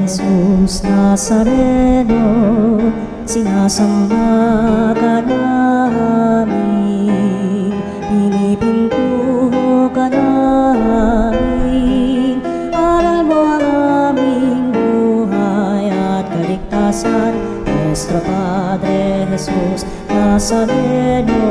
Jesus Nazareno, sinasamba ka namin, pinipintuho ka namin. Aral mo ang aming buhay at kaligtasan, Nuestro Padre Jesus Nazareno.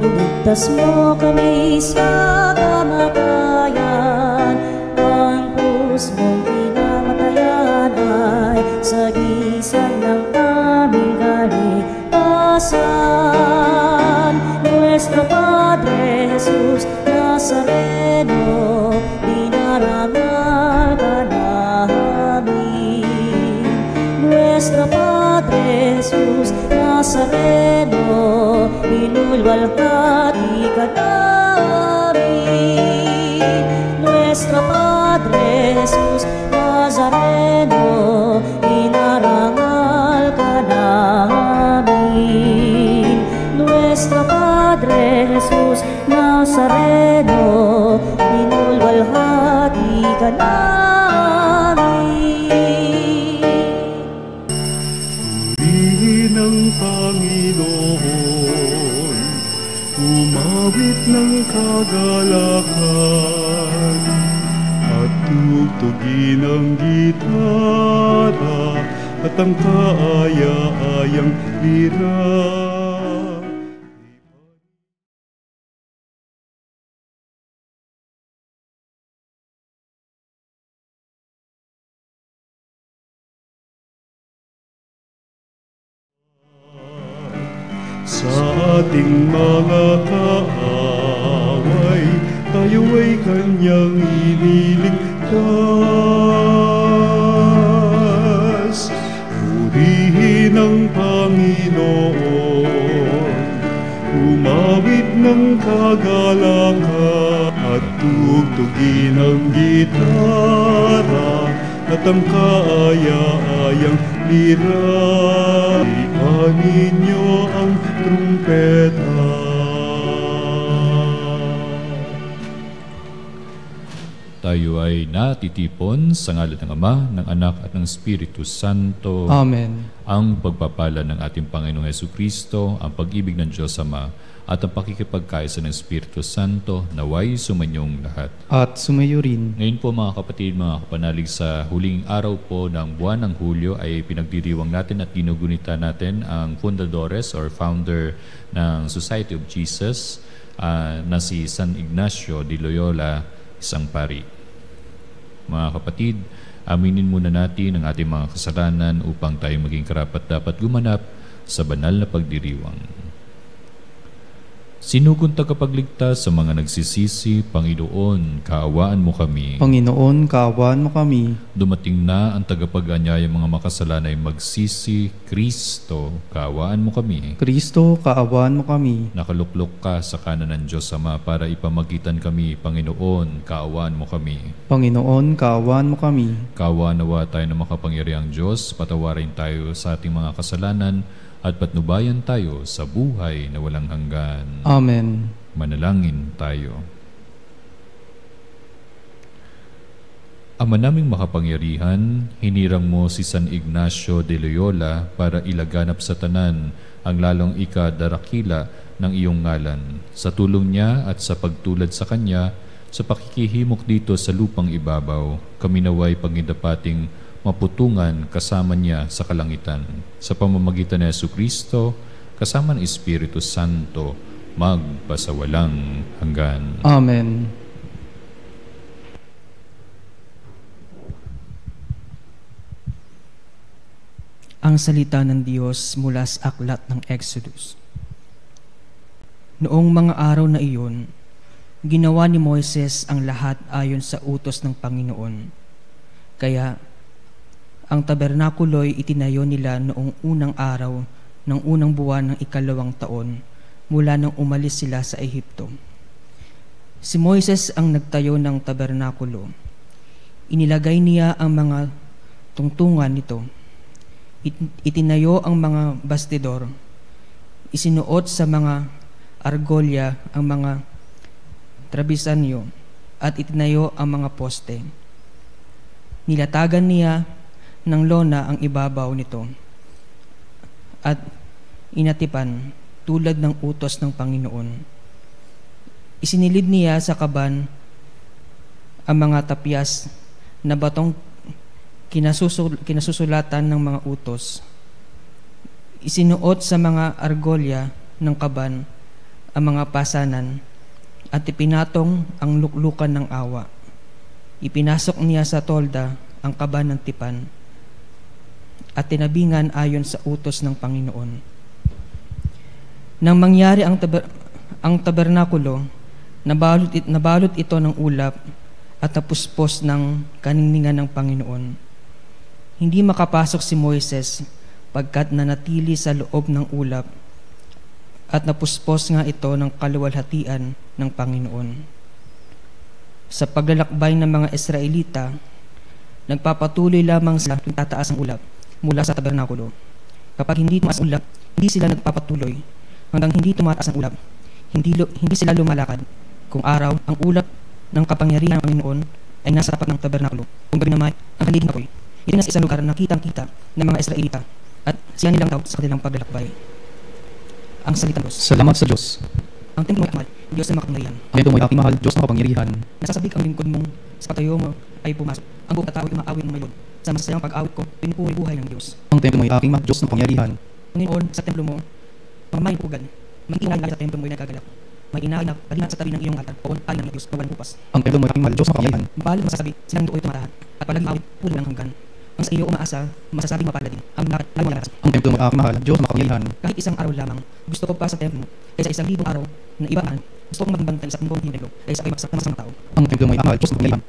Iligtas mo kami sa kamatayan, ang krus mong pinamatayan ay sagisag ng aming kaligtasan. Nuestro Padre Jesus Nazareno, dinarangal ka namin. Nuestro Padre Jesus Nazareno, inulwalhati ka namin. Nuestro Padre Jesus Nazareno, inarangal ka namin. Nuestro Padre Jesus Nazareno, inulwalhati ka namin. Purihin ang Panginoon, umawit ng kagalakan, at tugtugin ang gitara at ang kaaya-ayang lira. Sa ating mga kaaway, tayo ay Kanyang iniligtas. Purihin ang Panginoon, umawit ng kagalakan, at tugtugin ang gitara at ang kaaya-ayang lira. Ipan ninyo ang trumpeta. Tayo ay natitipon sa ngalan ng Ama, ng Anak at ng Espiritu Santo. Amen. Ang pagpapala ng ating Panginoong Jesucristo, ang pag-ibig ng Diyos Ama, at ang pakikipagkaisa ng Espiritu Santo, naway sumanyong lahat. At sumayo rin. Ngayon po mga kapatid, mga kapanalig, sa huling araw po ng buwan ng Hulyo ay pinagdiriwang natin at ginugunita natin ang fundadores or founder ng Society of Jesus na si San Ignacio de Loyola, isang pari. Mga kapatid, aminin muna natin ang ating mga kasalanan upang tayo maging karapat-dapat gumanap sa banal na pagdiriwang. Sinugong tagapagligtas sa mga nagsisisi, Panginoon, kaawaan mo kami. Panginoon, kaawaan mo kami. Dumating na ang tagapag-anyaya mga makasalanay magsisi, Kristo, kaawaan mo kami. Kristo, kaawaan mo kami. Nakaluklok ka sa kanan ng Diyos Ama para ipamagitan kami, Panginoon, kaawaan mo kami. Panginoon, kaawaan mo kami. Kaawaan nawa tayo ng makapangyarihang Diyos, patawarin tayo sa ating mga kasalanan, at patnubayan tayo sa buhay na walang hanggan. Amen. Manalangin tayo. Ama naming makapangyarihan, hinirang mo si San Ignacio de Loyola para ilaganap sa tanan ang lalong ikadarakila ng iyong ngalan. Sa tulong niya at sa pagtulad sa kanya, sa pakikihimok dito sa lupang ibabaw, kami naway pangindapating maputungan kasama niya sa kalangitan. Sa pamamagitan ni Jesucristo, kasama ng Espiritu Santo, magpasawalang hanggan. Amen. Ang salita ng Diyos mula sa aklat ng Exodus. Noong mga araw na iyon, ginawa ni Moises ang lahat ayon sa utos ng Panginoon. Kaya, ang tabernakulo'y itinayo nila noong unang araw ng unang buwan ng 2 taon mula nang umalis sila sa Ehipto. Si Moises ang nagtayo ng tabernakulo. Inilagay niya ang mga tungtungan nito. Itinayo ang mga bastidor. Isinuot sa mga argolya ang mga trabisanyo at itinayo ang mga poste. Nilatagan niya ng lona ang ibabaw nito at inatipan tulad ng utos ng Panginoon. Isinilid niya sa kaban ang mga tapyas na batong kinasusulatan ng mga utos. Isinuot sa mga argolya ng kaban ang mga pasanan at ipinatong ang luklukan ng awa. Ipinasok niya sa tolda ang kaban ng tipan at tinabingan ayon sa utos ng Panginoon. Nang mangyari ang tabernakulo, nabalot ito ng ulap at napuspos ng kaningningan ng Panginoon. Hindi makapasok si Moises pagkat nanatili sa loob ng ulap at napuspos nga ito ng kaluwalhatian ng Panginoon. Sa paglalakbay ng mga Israelita, nagpapatuloy lamang sila kung tataas ang ulap mula sa tabernakulo. Kapag hindi tumaas ang ulap, hindi sila nagpapatuloy. Hanggang hindi tumataas ang ulap, hindi sila lumalakad. Kung araw, ang ulap ng kapangyarihan ng Panginoon ay nasa tapat ng tabernakulo. Kung gabi naman, ang haliging apoy. Ito na sa isang lugar na kitang-kita ng mga Israelita at siya nilang tawag sa kanilang paglalakbay. Ang salita ng Diyos. Salamat sa Diyos. Ang templo mo'y akmal, Diyos na makapangyarihan. Ang templo mo'y aking mahal, Diyos na kapangyarihan. Nasasabik ang lingkod mong sa patayo mo ay pumasok. Ang buong katawid umaawit ng mayod. Sa masasayang pag-awit ko, pinupuri buhay ng Diyos. Ang templo mo'y aking mahal, Diyos na kapangyarihan. Panginoon, sa templo mo, pamamayang pugad, mag-ingay sa templo mo'y nagagalak. May inaanak, palina sa tabi ng iyong altar, poon ayon ng Diyos na walang upas. Ang templo mo'y aking mahal, Diyos na kapangyarihan. Mapalad masasabi, silang do'y tumatahan, at palaging awit, puro ng hanggan. Ang sa iyo umaasa, masasabing mapalad din, ang lakad ay malakas. Ang templo mo'y aking mahal, Diyos na kapangyarihan. Kahit isang araw lamang, gusto ko pa sa templo, kaysa 1,000 araw na ibaan, gusto kong magbantay sa buong himelo, kaysa ako'y maksak na masamang tao. Ang templo mo'y aking mahal, Diyos na kapangyarihan.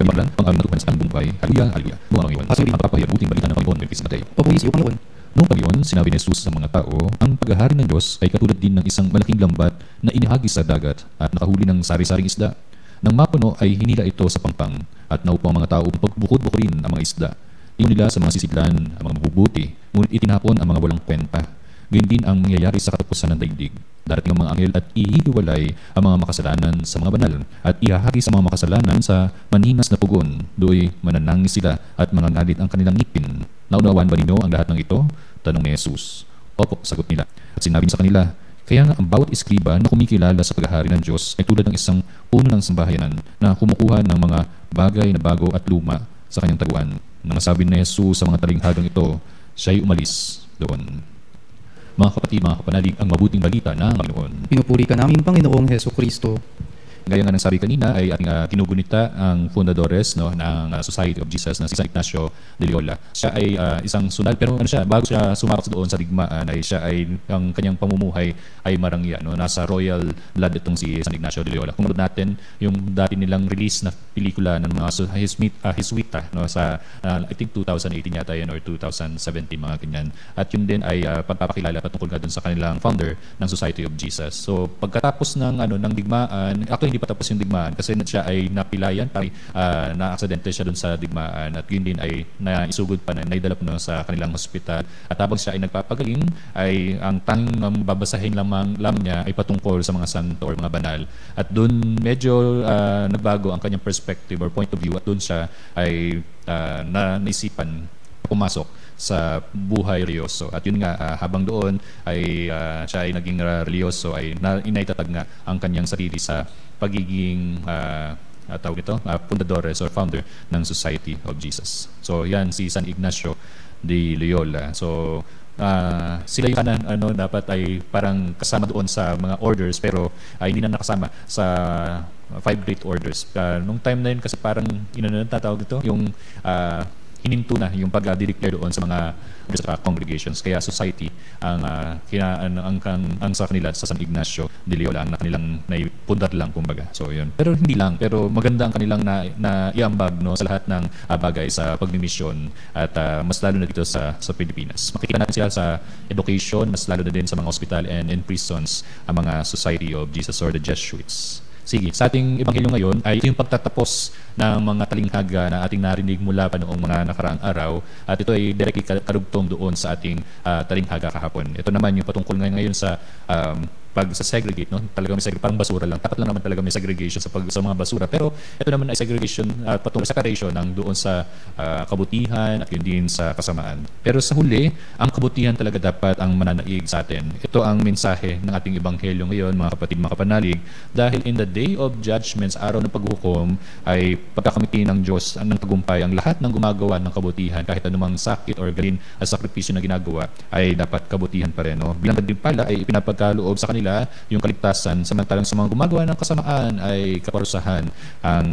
Kamalan, pang-alam na tupan sa tanong buhay. Haleluya, haleluya. Noong ang iwan, sa ang papahiyabuting balita ng Panginoon, Baptista Mateo. Papuyis iyo, Panginoon. Noong panahon, sinabi ni Jesus sa mga tao, ang paghahari ng Diyos ay katulad din ng isang malaking lambat na inihagis sa dagat at nakahuli ng sari-saring isda. Nang mapuno ay hinila ito sa pangpang at naupo ang mga tao upang pagbukod-bukurin ang mga isda. Tingin nila sa mga sisidlan, ang mga mabubuti, ngunit itinapon ang mga walang kwenta. Gayun din ang mangyayari sa katapusan ng daigdig. Darating ang mga anghel at ihihiwalay ang mga makasalanan sa mga banal at ihahagi sa mga makasalanan sa maninas na pugon. Do'y mananangis sila at mangangalit ang kanilang ngipin. Naunawan ba ninyo ang lahat ng ito? Tanong ni Jesus. Opo, sagot nila. At sinabi sa kanila, kaya nga ang bawat iskriba na kumikilala sa paghahari ng Diyos ay tulad ng isang puno ng sambahayanan na kumukuha ng mga bagay na bago at luma sa kanyang taguan. Nang nasabi ni Jesus sa mga talinghagang ito, siya'y umalis doon. Mga kapatid, mga kapanalig, ang mabuting balita ng Panginoon. Pinupuri ka namin, Panginoong Hesukristo. Gaya nga ng sabi kanina ay ating kinugunita ang fundadores ng Society of Jesus na si San Ignacio de Loyola. Siya ay isang sunal pero bago siya sumapak doon sa digmaan ay siya ay ang kanyang pamumuhay ay marangya, no? Nasa royal blood itong si San Ignacio de Loyola. Kung natin yung dati nilang release na pelikula ng mga Jesuita, no, sa I think 2018 yata yan or 2017 mga ganyan. At yun din ay pagpapakilala patungkol nga doon sa kanilang founder ng Society of Jesus. So pagkatapos ng ng digmaan, actually hindi pa tapos yung digmaan kasi siya ay napilayan, na-aksidente siya doon sa digmaan at yun din ay naisugod pa na naidala pa sa kanilang hospital. At habang siya ay nagpapagaling ay ang tanging babasahin lamang niya ay patungkol sa mga santo or mga banal. At doon medyo nagbago ang kanyang perspective or point of view at doon siya ay naisipan pumasok sa buhay religyoso. At yun nga, habang doon ay siya ay naging religyoso ay inaitatag nga ang kanyang sarili sa pagiging tawag ito, fundadores or founder ng Society of Jesus. So yan si San Ignacio de Loyola. So sila yung dapat ay parang kasama doon sa mga orders pero hindi na nakasama sa 5 great orders. Nung time na yun kasi parang tatawag ito yung hininto na yung pag-declare doon sa mga congregations. Kaya society ang sa kanila sa San Ignacio de Loyola ang kanilang naipundar lang kumbaga. So yun. Pero hindi lang, pero maganda ang kanilang na iambag, no, sa lahat ng bagay sa pagmimisyon at mas lalo na dito sa Pilipinas. Makikita natin sila sa education, mas lalo na din sa mga hospital and in prisons ang mga Society of Jesus or the Jesuits. Sige, sa ating ebanghelyo ngayon ay ito yung pagtatapos ng mga talinghaga na ating narinig mula pa noong mga nakaraang araw at ito ay directly karugtong doon sa ating talinghaga kahapon. Ito naman yung patungkol ngayon sa pag-segregate, no? Talaga may segregate, parang basura lang. Dapat lang naman talaga may segregation sa mga basura. Pero ito naman ay segregation patungo sa separation ng doon sa kabutihan at yun din sa kasamaan. Pero sa huli, ang kabutihan talaga dapat ang mananaig sa atin. Ito ang mensahe ng ating ebanghelyo ngayon, mga kapatid, mga kapanalig, dahil in the day of judgment, sa araw ng paghukom, ay pagkakamiti ng Diyos ng tagumpay ang lahat ng gumagawa ng kabutihan, kahit anumang sakit or galin at sakripisyo na ginagawa, ay dapat kabutihan pa rin. No? Bilang din pala ay ipinapagkaloob sa kanila yung kaligtasan, samantalang sa mga gumagawa ng kasamaan ay kaparusahan ang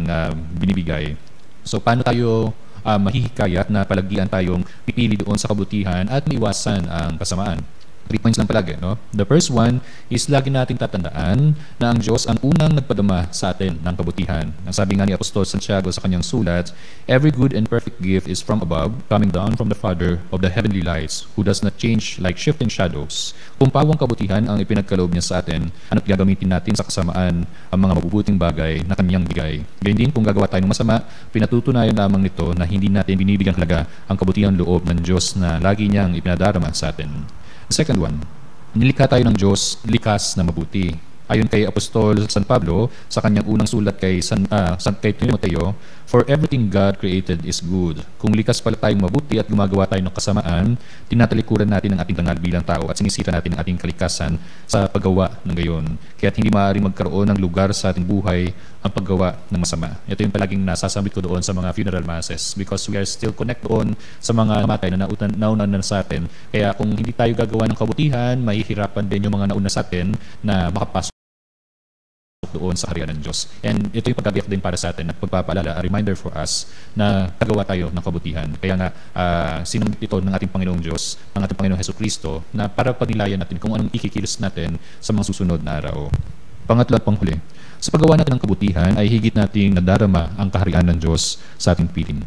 binibigay. So paano tayo mahihikayat na palagian tayong pipili doon sa kabutihan at maiwasan ang kasamaan? 3 points lang palagi, no? The first one is lagi nating tatandaan na ang Diyos ang unang nagpadama sa atin ng kabutihan. Ang sabi nga ni Apostol Santiago sa kanyang sulat, every good and perfect gift is from above, coming down from the Father of the heavenly lights, who does not change like shifting shadows. Kung pawang kabutihan ang ipinagkaloob niya sa atin, ano't gagamitin natin sa kasamaan ang mga mabubuting bagay na kanyang bigay. Gayun din kung gagawa tayo ng masama, pinatutunayan lamang nito na hindi natin binibigyan halaga ang kabutihan loob ng Diyos na lagi niyang ipinadarama sa atin. The second one, nilikha tayo ng Diyos likas na mabuti. Ayon kay Apostol San Pablo sa kanyang unang sulat kay Timoteo, for everything God created is good. Kung likas pala tayong mabuti at gumagawa tayo ng kasamaan, tinatalikuran natin ang ating tangal bilang tao at sinisira natin ang ating kalikasan sa paggawa ng gayon. Kaya't hindi maaaring magkaroon ng lugar sa ating buhay ang paggawa ng masama. Ito yung palaging nasasambit ko doon sa mga funeral masses because we are still connect doon sa mga namatay na nauna na sa atin. Kaya kung hindi tayo gagawa ng kabutihan, mahihirapan din yung mga nauna sa atin na makapasok doon sa kaharian ng Diyos. And ito yung pagkabiyak din para sa atin at pagpapaalala, a reminder for us na gagawa tayo ng kabutihan. Kaya nga, sinunod ito ng ating Panginoong Diyos, ng ating Panginoong Hesukristo, na para pagnilayan natin kung anong ikikilos natin sa mga susunod na araw. Pangatlo at panghuli, sa paggawa natin ng kabutihan ay higit nating nadarama ang kaharian ng Diyos sa ating piling.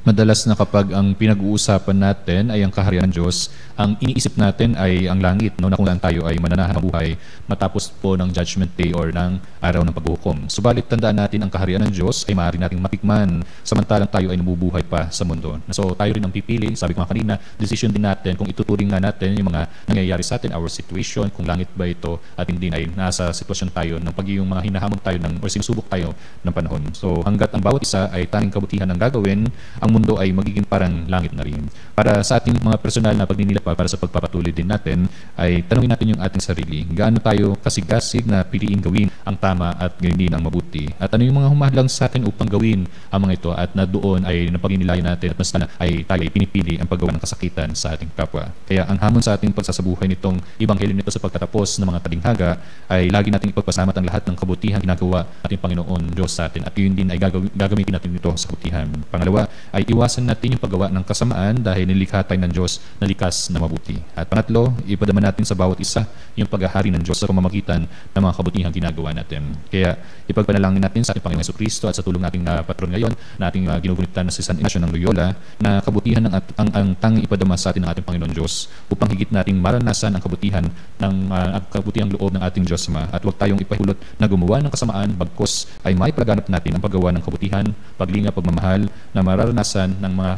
Madalas na kapag ang pinag-uusapan natin ay ang kaharian ng Diyos, ang iniisip natin ay ang langit, no, na kung saan tayo ay mananahan mabuhay matapos po ng judgment day or ng araw ng paghukom. Subalit tandaan natin ang kaharian ng Diyos ay maaari nating matikman samantalang tayo ay nabubuhay pa sa mundo. So tayo rin ang pipili, sabi ko nga kanina, decision din natin kung ituturing nga natin yung mga nangyayari sa atin, our situation, kung langit ba ito at hindi ay nasa sitwasyon tayo ng pagiging mga hinahamon tayo ng, or sinusubok tayo ng panahon. So hanggat ang bawat isa ay tanging kabutihan ang gagawin, ang mundo ay magiging parang langit na rin. Para sa ating mga personal na pagninilapa, para sa pagpapatuloy din natin, ay tanungin natin yung ating sarili. Gaano tayo kasigasig na piliin gawin ang tama at gawin din ang mabuti? At ano yung mga humahlang sa atin upang gawin ang mga ito at na doon ay napagninilayan natin at mas na ay tayo ay pinipili ang paggawa ng kasakitan sa ating kapwa. Kaya ang hamon sa ating pagsasabuhay nitong ebanghelyo nito sa pagtatapos ng mga talinghaga ay lagi nating ipagpasalamat ang lahat ng kabutihan ginagawa ating Panginoon Diyos sa atin at yun din ay gagamitin natin ito sa kabutihan. Pangalawa ay iwasan natin yung paggawa ng kasamaan dahil nilikha tayo ng Diyos na likas na mabuti. At pangatlo, ipadama natin sa bawat isa yung paghahari ng Diyos sa pamamagitan ng mga kabutihang ginagawa natin. Kaya ipagpanalangin natin sa ating Panginoong Hesukristo at sa tulong nating patron ngayon na ating ginugunitan na si San Ignacio ng Loyola na kabutihan ang tanging ipadama sa atin ng ating Panginoon Diyos upang higit nating maranasan ang kabutihang loob ng ating Diyos Ama at huwag tayong ipahulot na gumawa ng kasamaan bagkus ay maipalaganap natin ang paggawa ng kabutihan, paglinga, pagmamahal na mararanasan ng mga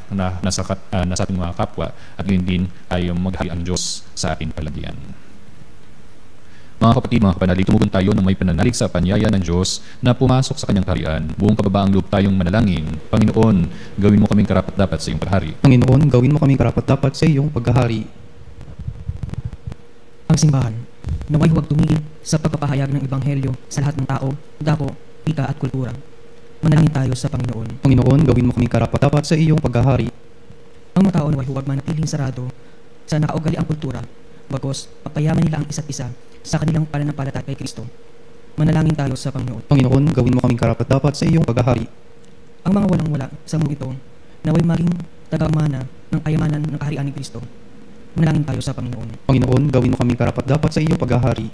nasa ating mga kapwa at yun din ay maghari ang Diyos sa ating palagian. Mga kapatid, mga kapanalig, tumugon tayo ng may pananalig sa panyaya ng Diyos na pumasok sa kanyang kaharian. Buong kababaang loob tayong manalangin. Panginoon, gawin mo kaming karapat-dapat sa iyong paghari. Panginoon, gawin mo kaming karapat-dapat sa iyong paghahari. Ang simbahan, naway huwag tumigil sa pagpapahayag ng ebanghelyo sa lahat ng tao, dako, wika at kultura. Manalangin tayo sa Panginoon. Panginoon, gawin mo kaming karapat-dapat sa iyong paghahari. Ang mga tao naway huwag manatiling sarado sa nakaugaliang kultura, bagos papayaman nila ang isa't isa sa kanilang pananampalataya kay Kristo. Manalangin tayo sa Panginoon. Panginoon, gawin mo kaming karapat-dapat sa iyong paghahari. Ang mga walang-wala sa mundo ito, naway maging taga-mana ng kayamanan ng kaharian ni Kristo. Manalangin tayo sa Panginoon. Panginoon, gawin mo kaming karapat-dapat sa iyong paghahari.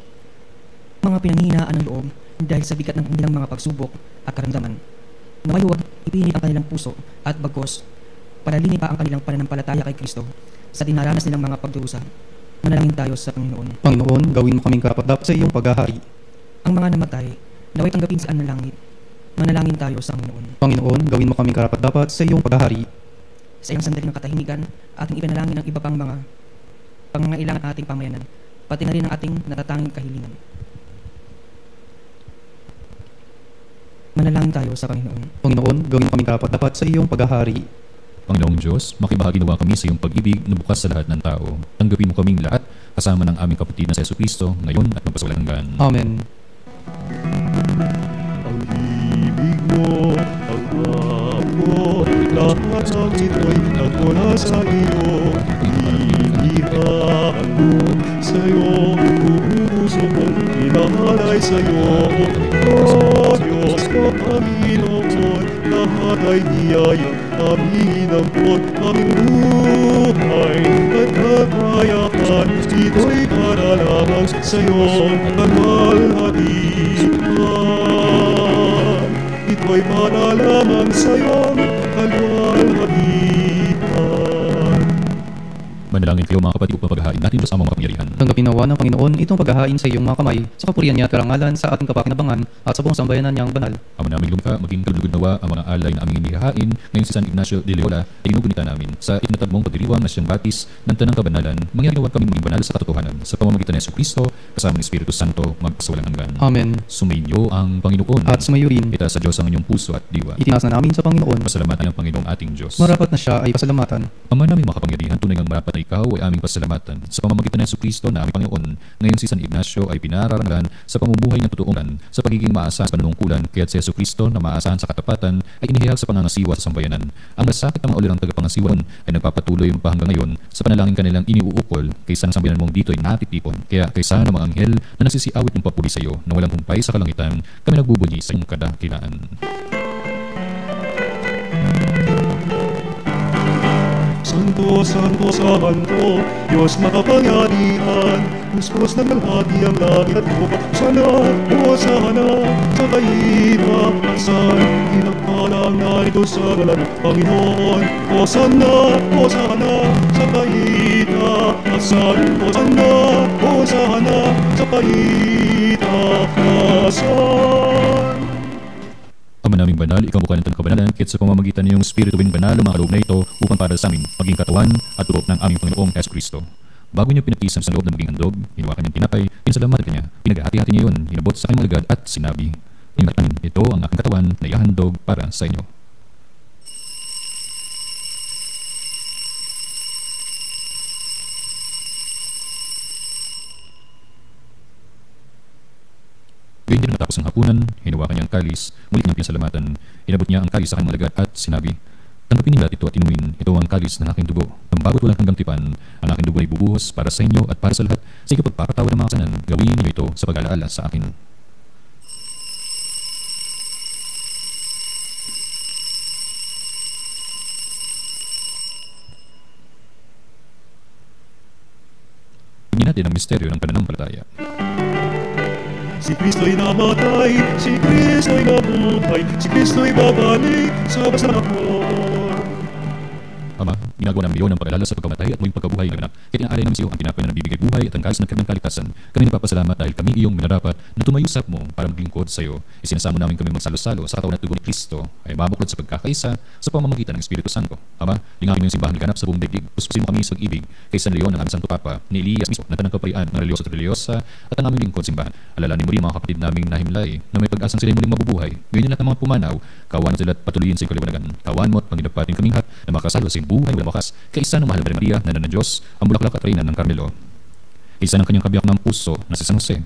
Mga pinanghihinaan ng loob dahil sa bigat ng kanilang mga pagsubok at karamdaman, naway huwag ipinit ang kanilang puso at bagos palalinin pa ang kanilang pananampalataya kay Kristo sa dinaranas nilang mga pagdurusa. Manalangin tayo sa Panginoon. Panginoon, gawin mo kaming karapat-dapat sa iyong paghahari. Ang mga namatay, naway tanggapin saan ng langit. Manalangin tayo sa Panginoon. Panginoon, gawin mo kaming karapat-dapat sa iyong paghahari. Sa iyong sandali ng katahimikan, ating ipanalangin ang iba pang mga pangangailangan ating pamayanan, pati na rin ang ating natatanging kahilingan. Manalangin tayo sa Panginoon. Panginoon, gawin mo kaming karapat-dapat sa iyong paghahari. Panginoong Diyos, makibahagi nawa kami sa iyong pag-ibig na bukas sa lahat ng tao. Tanggapin mo kaming lahat kasama ng aming kapatid na si Jesucristo ngayon at magpasawalang hanggan. Amen. Ang ibig mo, ang ako, lahat ng ito'y nagmula sa iyo. Inihaan mo sa'yo, puso kong inahalay sa'yo. O Diyos ko, Panginoon, lahat ay niyayang aming inampot, aming buhay at kakayahan. Ito'y para lamang sa'yo, kalwalhatian. Ito'y para lamang sa'yo, kalwalhatian. Manalangin kayo mga kapatid upang paghahain natin sa amang makapangyarihan. Tanggapin nawa ng Panginoon itong paghahain sa iyong mga kamay, sa kapurihan niya at karangalan sa ating kapakinabangan at sa buong sambayanan niyang banal. Ama naming lumikha, maging kalugod nawa ang mga alay na aming inihahain ngayon si San Ignacio de Loyola ay ginugunita namin sa itinatabmong pagdiriwang na siyang batis ng tanang kabanalan, mangyari nawa kaming maging banal sa katotohanan sa pamamagitan ng Jesucristo kasama ng Espiritu Santo magpasawalang hanggan. Amen. Sumainyo ang Panginoon At sumayo rin, itaas sa Diyos ang inyong puso at diwa. itinaas na namin sa Panginoon. Pasalamatan ang Panginoong ating Diyos. Marapat na siya ay pasalamatan. Ama naming makapangyarihan, tunay ngang marapat na ikaw ay aming pasalamatan sa pamamagitan ng Jesucristo na aming Panginoon. Ngayon si San Ignacio ay pinararangan sa pamumuhay ng totoonan, sa pagiging maasahan sa panunungkulan, kaya't si Jesucristo na maasahan sa katapatan ay inihayag sa pangangasiwa sa sambayanan. Ang masakit ng mga ulirang tagapangasiwa ay nagpapatuloy pa hanggang ngayon sa panalangin kanilang iniuukol kaysa ng sambayanan mong dito ay natitipon. Kaya kaysa ng mga anghel na nagsisiawit ng papuri sa iyo na walang humpay sa kalangitan, kami nagbubunyi sa iyong kadakilaan. Santo, Santo, Santo, Diyos makapangyarihan, puspos ng kalahati ang langit at lupa. Sana, o sana, sa kahirapan, pinagpalang narito sa ngalan ng Panginoon. O sana, sa kahirapan, o sana, sa kahirapan. Ama naming banal, ikaw mukha ng tanang kabanalan, kahit sa pamamagitan ng iyong Espiritu wing banal ang mga kaloob na ito upang para sa amin maging katawan at tuop ng aming Panginoong Jesucristo. Bago niya pinagtisan sa loob ng maging handog, hinawa kanyang tinapay, pinasalamatan niya, pinaghati-hati niya yun, hinabot sa kanyang alagad at sinabi, "Ingatan, ito ang aking katawan na ihahandog para sa inyo." Gayun din natapos ang hapunan, hinawakan niya ang kalis, mulit niyang pinasalamatan, inabot niya ang kalis sa kanyang alagad at sinabi, "Tanggapin nila ito at inumin, ito ang kalis ng aking dugo. Ang bago't walang hanggang tipan, ang aking dugo ay bubuhos para sa inyo at para sa lahat. Sa ikapagpapatawad ng mga kasalan, gawin niyo ito sa pag-alaala sa akin." Tingnan natin ang misteryo ng pananampalataya. Si Kristo'y namatay, si Kristo'y nabuhay, si Kristo'y babalik sa basahon. Ama, ginagawa namin iyon ng pag-alala sa pagkamatay at muling pagkabuhay ng anak. Kaya tinaalay namin sa iyo ang tinapay na nagbibigay buhay at ang kalis ng kanyang kaligtasan. Kami nagpapasalamat dahil kami iyong minarapat na tumayusap mo para maglingkod sa iyo. Isinasamo namin kami magsalo-salo sa katawan at dugo ni Kristo ay mabuklod sa pagkakaisa sa pamamagitan ng Espiritu Santo. Ama, lingapin mo yung simbahan ganap sa buong daigdig. Puspusin mo kami sa pag-ibig kay San Leon ng aming Santo Papa, ni Elias mismo na tanang kapayaan ng religyoso at religyosa at ang aming lingkod simbahan. Alalahanin mo rin mga kapatid naming nahimlay na may pag-asang sila muling mabubuhay. Ngayon lahat ng mga pumanaw, kawan sila at patuloyin sa iyong kaliwanagan. Kawan mo at panginapatin kaming lahat na makasalo sa iyong buhay walang wakas. Kaisa ng mahal na Maria na ng Diyos, ang bulaklak at reyna ng Carmelo. Kaisa ng kanyang kabiyak ng puso na si San Jose.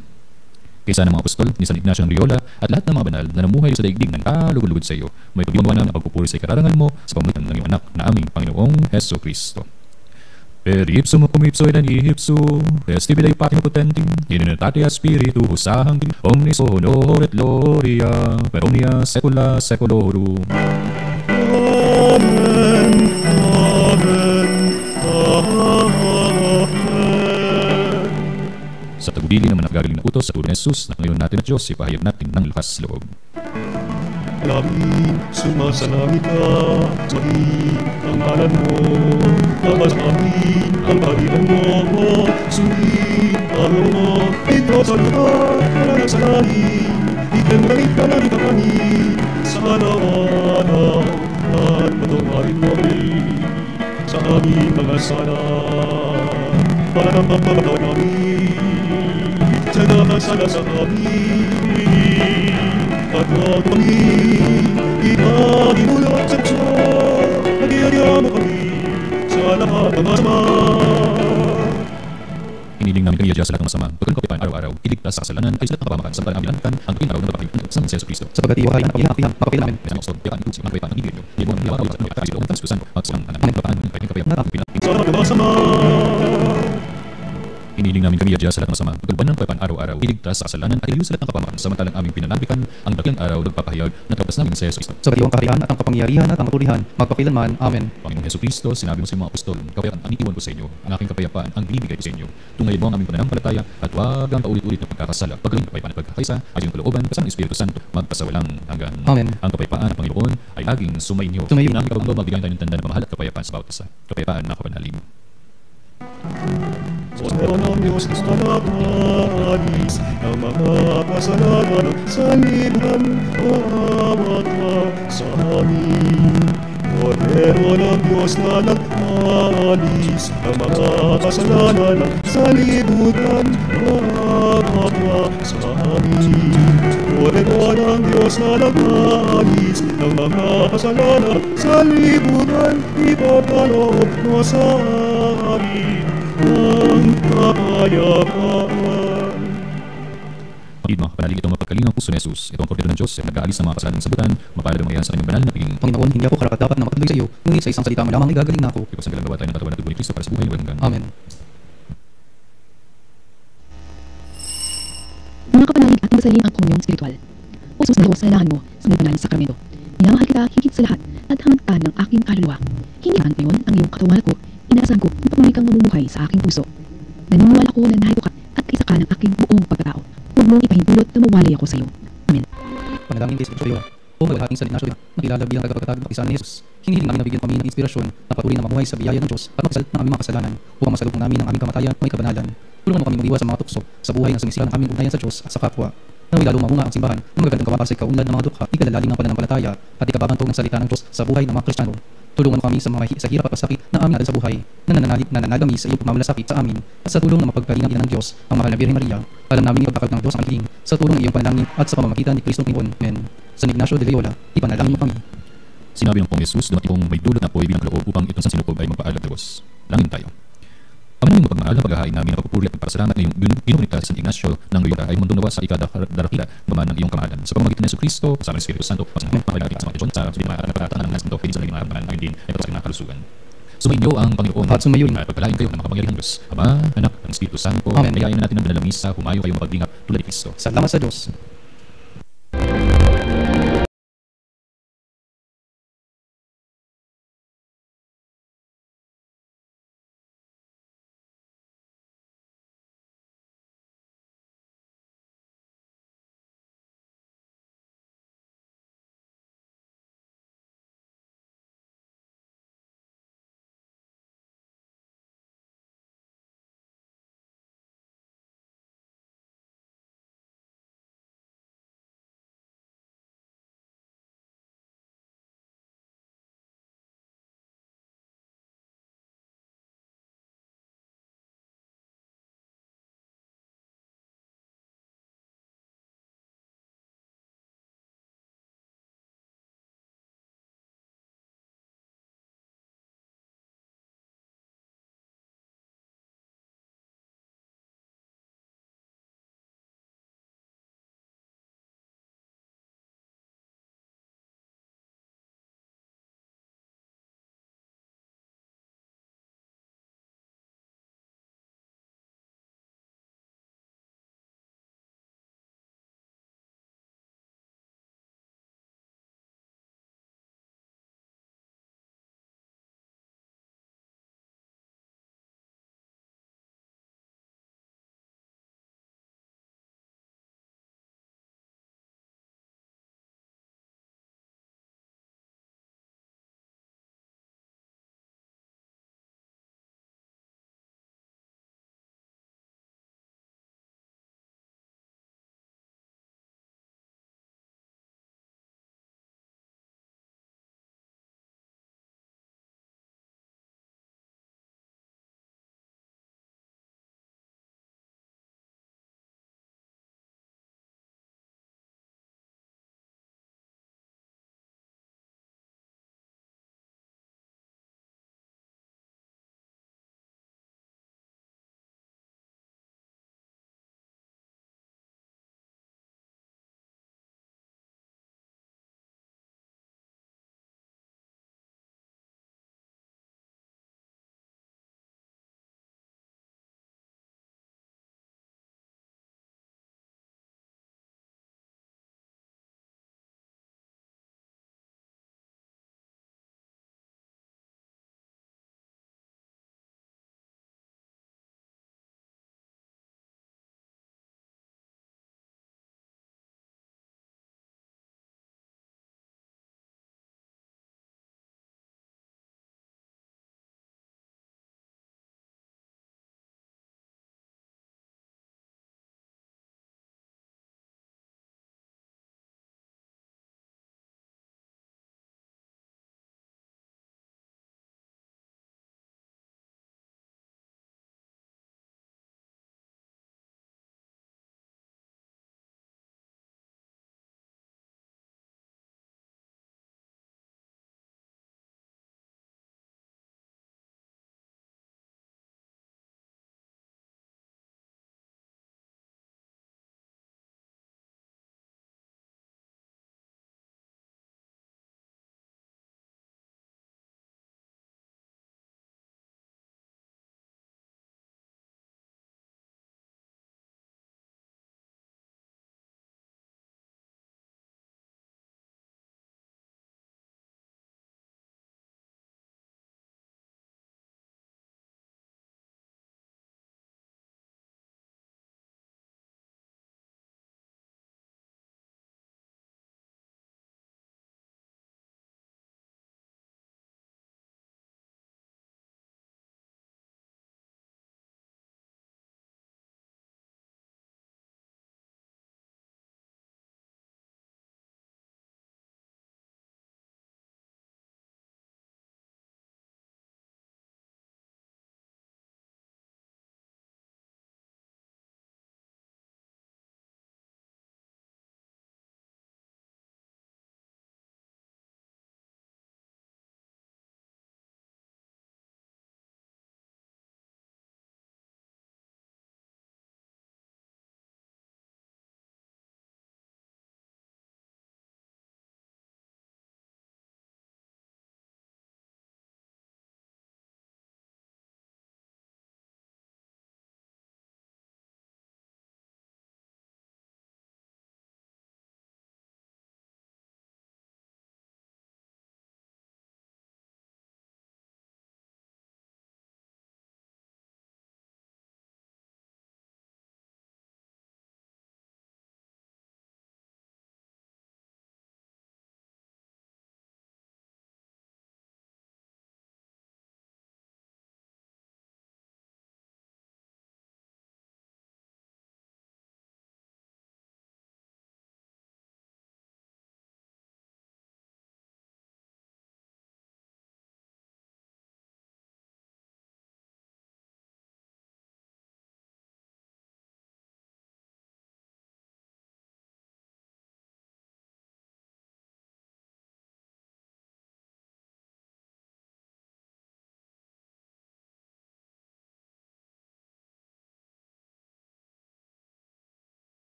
Kaisa ng mga apostol ni San Ignacio ng Loyola at lahat ng mga banal na namuhay sa daigdig ng kalugod-lugod sa iyo. May pagbibawanan ng pagpupuri sa ikararangan mo sa pamamagitan ng iyong anak na aming Panginoong Jesucristo. Per ipsum cum ipso et in ipso, est ibi Dei Patrim potenti, in unitate Spiritus Sancti, omnis honor et gloria, per omnia saecula saeculorum. Amen, Amen, Amen. Sa tagubili naman ang gagaling na utos sa tulong ni Jesus na ngayon natin at Diyos, ipahayag natin ng lakas loob. Lagi sumasalangit ka, sumagi ang ngalan mo, tamas amin ang pag-iwan mo, sumagi ang mo, ito sa lugar na nasa langit, ikanangit ka na kita kami, sa araw-araw, at patumarin mo rin, sa aming mga sana, para ng pagpapatawad namin, sa naman sana sa amin, Ipatawag kami, ipaginulot sa Diyos. Nagyayama mo kami sa lahat ng masama. Hiniling namin kami sa lahat ng masama, pagkakapayapaan araw-araw, iligtas sa kasalanan, ay sa lahat ng kapamakan, sa parang bilantan, ang tuwing araw ng pagkakilan sa Hesus Kristo. Sapagkat iyo ay napakihakihang makapil namin. Kaya sa mga pagkakapayapaan, ito ang kapayapaan ng Biblia, hindi mo ang hiyawa sa mga kapayapaan, ang Espiritu Santo, at sa ang kapayapaan ng kapayapaan ng Pilipinas. Sa lahat ng masama. Hiniling namin kami sa lahat ng masama, pagkalban ng kapayapaan araw-araw, iligtas sa kasalanan, at ilayo sa lahat ng kapamakan, samantalang aming pinanabikan ang dakilang araw nagpapahayag na tapas namin sa Hesus Kristo. Sapagkat iyo ang kaharian at ang kapangyarihan at ang kapurihan magpakilanman. Amen. Panginoong Hesus Kristo, sinabi mo sa mga apostol, kapayapaan ang itiwan ko sa inyo, ang aking kapayapaan ang binibigay ko sa inyo. Tungayin mo ang aming pananampalataya at huwag ang paulit-ulit na pagkakasala, pagkaling kapayapaan at pagkakaisa, ay yung kalooban kasama ng Espiritu Santo, magpasawalang hanggan. Amen. Ang kapayapaan ng Panginoon ay laging sumainyo. Sumainyo. Namin kapag magbigay tayo ng tanda ng pamahal at kapayapaan sa bawat isa. Kapayapaan na kapanalig. Sa meron ng Diyos na nakalis ang mga kasalanan sa libutan bawat sa amin. Meron ng Diyos na nakalis ang mga kasalanan sa libutan bawat sa amin. Meron ng Diyos na nakalis ang mga kasalanan sa libutan, ipapaloob mo sa amin ang kapayapaan. Kapatid, mga kapanalig, itong mapagkalingang puso ni Jesus. Ito ang kordero ng Diyos na nag-aalis ng mga kasalanan sa butan, mapalad ang mga yan sa kanyang banal na piging. Panginoon, hindi ako karapat-dapat na makatuloy sa iyo, ngunit sa isang salita mo lamang igagaling na ako. Ikaw sa galang gawa tayo ng katawan at tubo ni Kristo para sa buhay na walang hanggan. Amen. Mga kapanalig at masaling ang konyong spiritual. O Sus, na ako sa lalahan mo sa mga banal na sakramento. Minamahal kita higit sa lahat at hangad ng aking kaluluwa. Hindi man ngayon ang iyong katawan ko, inaasahan ko na patuloy kang mamumuhay sa aking puso. Naniniwala ko na narito ka at isa ka ng aking buong pagkatao. Huwag mong ipahintulot na mawalay ako sa iyo. Amen. Panalangin kay Espiritu Santo o maghahating San Ignacio na kilala bilang tagapagtatag ng isa ni Jesus. Hinihiling namin na bigyan kami ng inspirasyon na patuloy na mamuhay sa biyaya ng Diyos at magkasal ng aming mga kasalanan upang masalubong namin ang aming kamatayan may kabanalan. Tulungan mo kami mag-iwas sa mga tukso sa buhay ng sumisihan ng aming ugnayan sa Diyos at sa kapwa. Naway lalo mamunga ang simbahan ng magagandang gawa para sa ikaunlad ng mga dukha, ikalalaling ng pananampalataya at ikababantog ng salita ng Diyos sa buhay ng mga Kristiyano. Tulungan mo kami sa mga sa hirap at sakit na amin natin sa buhay na nananagami sa iyong pagmamalasakit sa amin at sa tulong ng mapagkalingang ina ng Diyos, ang mahal na Birhen Maria. Alam namin ipagtakal ng Diyos ang hiling sa tulong ng iyong panalangin at sa pamamagitan ni Kristo Panginoon. Amen. San Ignacio de Loyola, ipanalangin mo kami. Sinabi ng Pong Jesus, dumating kong may dulot na apoy bilang kaloob upang itong sansinukob ay magpaalam Diyos. Langin tayo. Pamanaming mapagmahal na paghahain namin ang pagpupuri at pagpasalamat na iyong ginugunita sa San Ignacio ng Loyola ay mundong nawa sa ikadarakila gaman ng iyong kamahalan. Sa pamamagitan ng Jesucristo, kasama ng Espiritu Santo, pasang pamahalabi at sa mga Diyos, sa mga napatatang ng Santo, pwede sa naging mga ngayon din ay patas ng kalusugan. Sumainyo ang Panginoon At sumayo rin. at pagpalain kayo ng makapangyarihan Diyos. Ama, Anak, ng Espiritu Santo, Amen. kayain na natin ang banal na misa, humayo kayong mapagbingap tulad ni Kristo. Salamat sa Diyos.